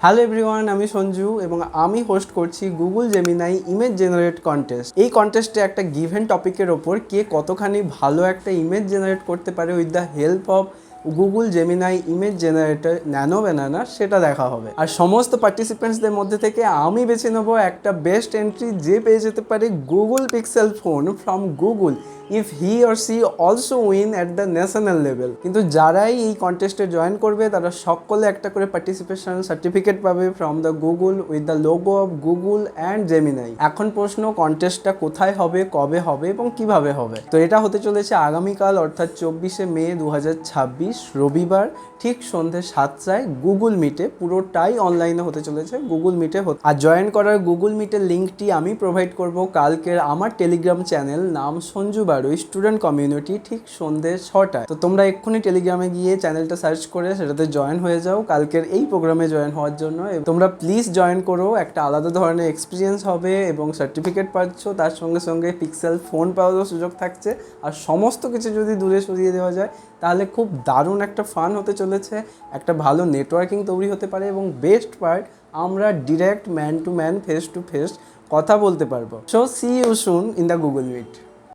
Hello everyone, আমি সঞ্জু এবং আমি হোস্ট করছি Google Gemini image generate contest. এই কন্টেস্টে একটা গিভেন টপিকের ওপর কে কতখানি ভালো একটা ইমেজ জেনারেট করতে পারে with the help of Google Gemini image generator nano banana সেটা দেখা হবে। আর সমস্ত পার্টিসিপেন্টসদের মধ্যে থেকে আমি বেছে নেবো একটা বেস্ট এন্ট্রি যে পেয়ে যেতে পারে Google Pixel phone from Google if he or she also win at the national level. কিন্তু যারাই এই কন্টেস্টে জয়েন করবে তারা সকলে একটা করে পার্টিসিপেশন সার্টিফিকেট পাবে from the Google with the logo of Google and Gemini. এখন প্রশ্ন, কন্টেস্টটা কোথায় হবে, কবে হবে এবং কিভাবে হবে? তো এটা হতে চলেছে আগামীকাল অর্থাৎ 24শে মে 2026 রবিবার ঠিক সন্ধ্যে 7টায় গুগল মিটে। পুরোটাই অনলাইনে হতে চলেছে, গুগল মিটে। আর জয়েন করার গুগল মিটের লিঙ্কটি আমি প্রোভাইড করব কালকের আমার টেলিগ্রাম চ্যানেল নাম সঞ্জু বারুই স্টুডেন্ট কমিউনিটি ঠিক সন্ধ্যে 6টায়। তো তোমরা এক্ষুনি টেলিগ্রামে গিয়ে চ্যানেলটা সার্চ করে সেটাতে জয়েন হয়ে যাও কালকের এই প্রোগ্রামে জয়েন হওয়ার জন্য। তোমরা প্লিজ জয়েন করো, একটা আলাদা ধরনের এক্সপিরিয়েন্স হবে এবং সার্টিফিকেট পাচ্ছ, তার সঙ্গে সঙ্গে পিক্সেল ফোন পাওয়ারও সুযোগ থাকছে। আর সমস্ত কিছু যদি দূরে সরিয়ে দেওয়া যায় তাহলে খুব দারুণ একটা ফান হতে চলেছে, একটা ভালো নেটওয়ার্কিং তৈরি হতে পারে এবং বেস্ট পার্ট, আমরা direct man to man, face to face কথা বলতে পারবো। So see you soon in the Google meet.